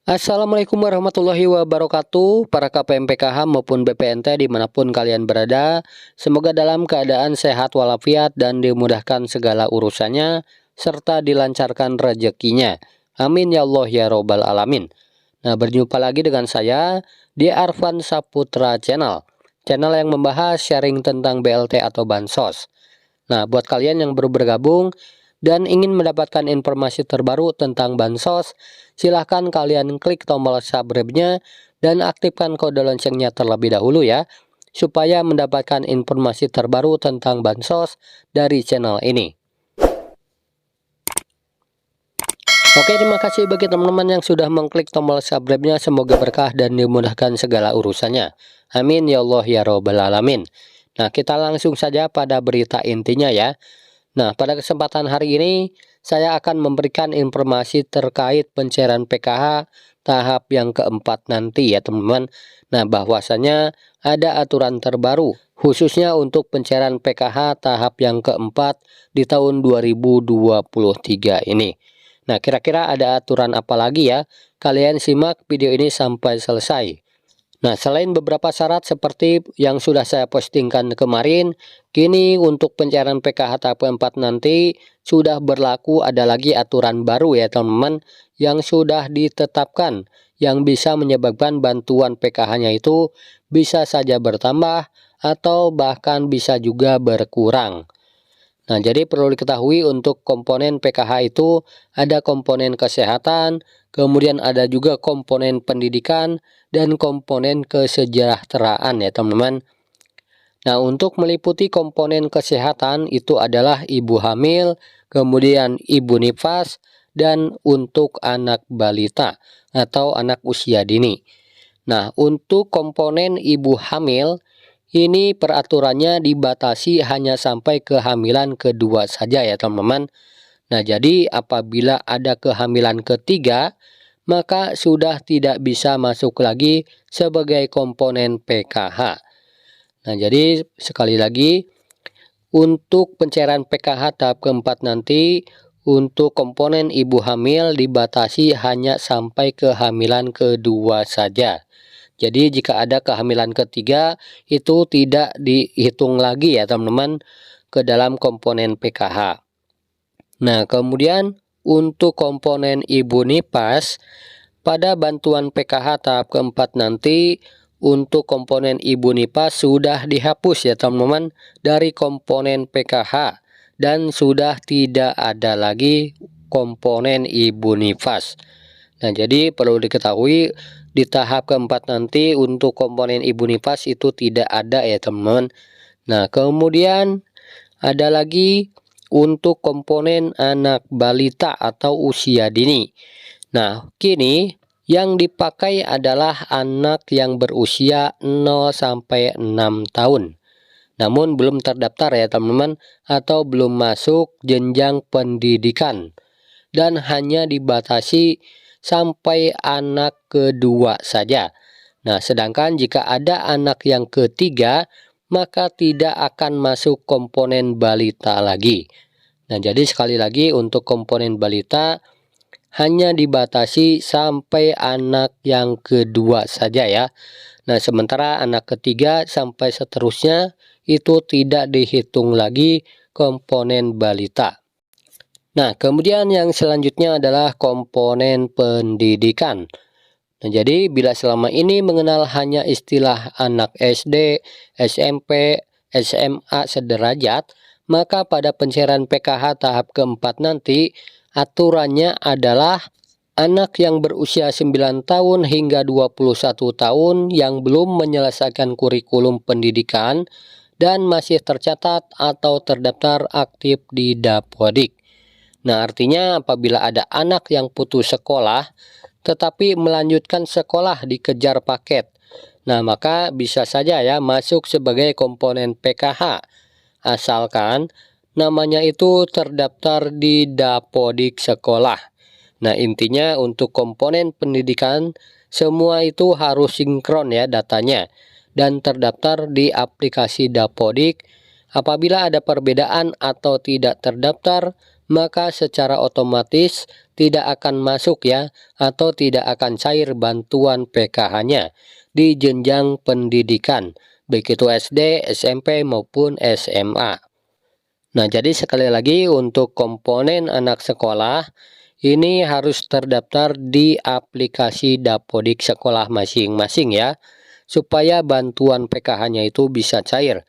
Assalamualaikum warahmatullahi wabarakatuh, para KPM PKH maupun BPNT dimanapun kalian berada. Semoga dalam keadaan sehat walafiat dan dimudahkan segala urusannya, serta dilancarkan rezekinya. Amin ya Allah ya Robbal Alamin. Nah, berjumpa lagi dengan saya di Arfan Saputra Channel. Channel yang membahas sharing tentang BLT atau Bansos. Nah, buat kalian yang baru bergabung dan ingin mendapatkan informasi terbaru tentang Bansos, silahkan kalian klik tombol subscribe-nya dan aktifkan kode loncengnya terlebih dahulu ya, supaya mendapatkan informasi terbaru tentang Bansos dari channel ini. Oke, terima kasih bagi teman-teman yang sudah mengklik tombol subscribe-nya. Semoga berkah dan dimudahkan segala urusannya. Amin ya Allah ya Robbal Alamin. Nah, kita langsung saja pada berita intinya ya. Nah, pada kesempatan hari ini saya akan memberikan informasi terkait pencairan PKH tahap yang keempat nanti ya teman-teman. Nah, bahwasanya ada aturan terbaru khususnya untuk pencairan PKH tahap yang keempat di tahun 2023 ini. Nah, kira-kira ada aturan apa lagi ya? Kalian simak video ini sampai selesai. Nah, selain beberapa syarat seperti yang sudah saya postingkan kemarin, kini untuk pencairan PKH tahap keempat nanti sudah berlaku ada lagi aturan baru ya teman-teman yang sudah ditetapkan yang bisa menyebabkan bantuan PKH-nya itu bisa saja bertambah atau bahkan bisa juga berkurang. Nah, jadi perlu diketahui untuk komponen PKH itu ada komponen kesehatan, kemudian ada juga komponen pendidikan, dan komponen kesejahteraan ya teman-teman. Nah, untuk meliputi komponen kesehatan itu adalah ibu hamil, kemudian ibu nifas, dan untuk anak balita atau anak usia dini. Nah, untuk komponen ibu hamil, ini peraturannya dibatasi hanya sampai kehamilan kedua saja ya teman-teman. Nah, jadi apabila ada kehamilan ketiga, maka sudah tidak bisa masuk lagi sebagai komponen PKH. Nah, jadi sekali lagi untuk pencairan PKH tahap keempat nanti untuk komponen ibu hamil dibatasi hanya sampai kehamilan kedua saja. Jadi jika ada kehamilan ketiga itu tidak dihitung lagi ya teman-teman ke dalam komponen PKH. Nah, kemudian untuk komponen ibu nifas pada bantuan PKH tahap keempat nanti untuk komponen ibu nifas sudah dihapus ya teman-teman dari komponen PKH dan sudah tidak ada lagi komponen ibu nifas. Nah, jadi perlu diketahui di tahap keempat nanti untuk komponen ibu nifas itu tidak ada ya teman-teman. Nah, kemudian ada lagi untuk komponen anak balita atau usia dini. Nah, kini yang dipakai adalah anak yang berusia 0 sampai 6 tahun. Namun belum terdaftar ya teman-teman atau belum masuk jenjang pendidikan dan hanya dibatasi sampai anak kedua saja. Nah, sedangkan jika ada anak yang ketiga, maka tidak akan masuk komponen balita lagi. Nah, jadi sekali lagi untuk komponen balita hanya dibatasi sampai anak yang kedua saja ya. Nah, sementara anak ketiga sampai seterusnya itu tidak dihitung lagi komponen balita. Nah, kemudian yang selanjutnya adalah komponen pendidikan. Nah, jadi bila selama ini mengenal hanya istilah anak SD, SMP, SMA sederajat, maka pada pencairan PKH tahap keempat nanti aturannya adalah anak yang berusia 9 tahun hingga 21 tahun yang belum menyelesaikan kurikulum pendidikan dan masih tercatat atau terdaftar aktif di Dapodik. Nah, artinya apabila ada anak yang putus sekolah tetapi melanjutkan sekolah dikejar paket, nah maka bisa saja ya masuk sebagai komponen PKH asalkan namanya itu terdaftar di Dapodik sekolah. Nah, intinya untuk komponen pendidikan semua itu harus sinkron ya datanya dan terdaftar di aplikasi Dapodik. Apabila ada perbedaan atau tidak terdaftar, maka secara otomatis tidak akan masuk ya, atau tidak akan cair bantuan PKH-nya di jenjang pendidikan, baik itu SD, SMP maupun SMA. Nah, jadi sekali lagi untuk komponen anak sekolah ini harus terdaftar di aplikasi Dapodik sekolah masing-masing ya, supaya bantuan PKH-nya itu bisa cair.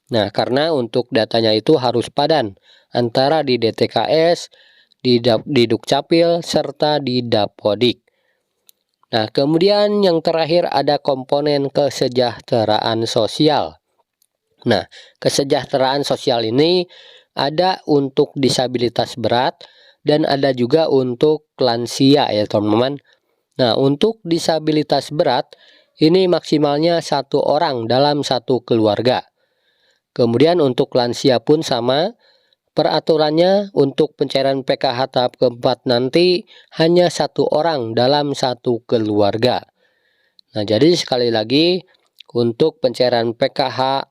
Nah, karena untuk datanya itu harus padan antara di DTKS, di Dukcapil, serta di Dapodik. Nah, kemudian yang terakhir ada komponen kesejahteraan sosial. Nah, kesejahteraan sosial ini ada untuk disabilitas berat dan ada juga untuk lansia ya teman-teman. Nah, untuk disabilitas berat ini maksimalnya 1 orang dalam 1 keluarga. Kemudian untuk lansia pun sama, peraturannya untuk pencairan PKH tahap keempat nanti hanya 1 orang dalam 1 keluarga. Nah, jadi sekali lagi untuk pencairan PKH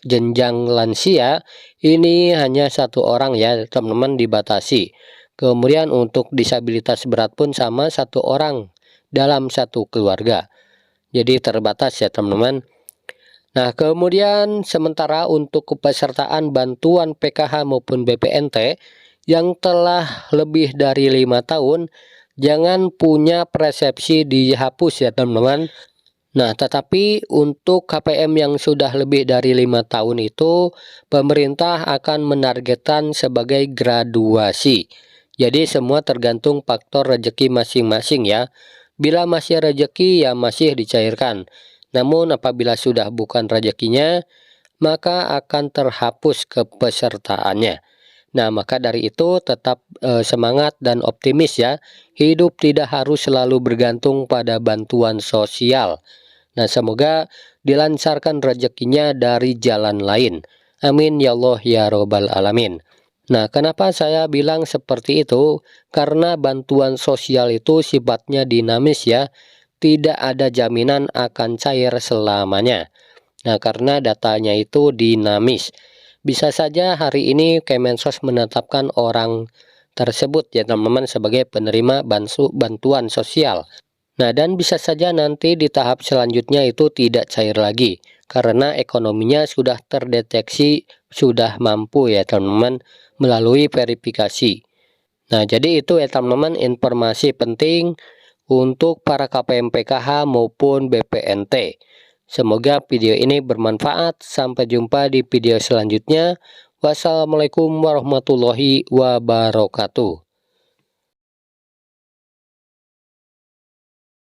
jenjang lansia ini hanya 1 orang ya teman-teman, dibatasi. Kemudian untuk disabilitas berat pun sama, 1 orang dalam 1 keluarga. Jadi terbatas ya teman-teman. Nah, kemudian sementara untuk kepesertaan bantuan PKH maupun BPNT yang telah lebih dari 5 tahun, jangan punya persepsi dihapus ya teman-teman. Nah, tetapi untuk KPM yang sudah lebih dari 5 tahun itu, pemerintah akan menargetkan sebagai graduasi. Jadi semua tergantung faktor rezeki masing-masing ya. Bila masih rezeki ya masih dicairkan. Namun apabila sudah bukan rezekinya, maka akan terhapus kepesertaannya. Nah, maka dari itu tetap semangat dan optimis ya. Hidup tidak harus selalu bergantung pada bantuan sosial. Nah, semoga dilancarkan rezekinya dari jalan lain. Amin ya Allah ya Robbal Alamin. Nah, kenapa saya bilang seperti itu? Karena bantuan sosial itu sifatnya dinamis ya. Tidak ada jaminan akan cair selamanya. Nah, karena datanya itu dinamis. Bisa saja hari ini Kemensos menetapkan orang tersebut ya teman-teman sebagai penerima bantuan sosial. Nah, dan bisa saja nanti di tahap selanjutnya itu tidak cair lagi karena ekonominya sudah terdeteksi sudah mampu ya teman-teman melalui verifikasi. Nah, jadi itu ya teman-teman informasi penting untuk para KPM PKH maupun BPNT. Semoga video ini bermanfaat. Sampai jumpa di video selanjutnya. Wassalamualaikum warahmatullahi wabarakatuh.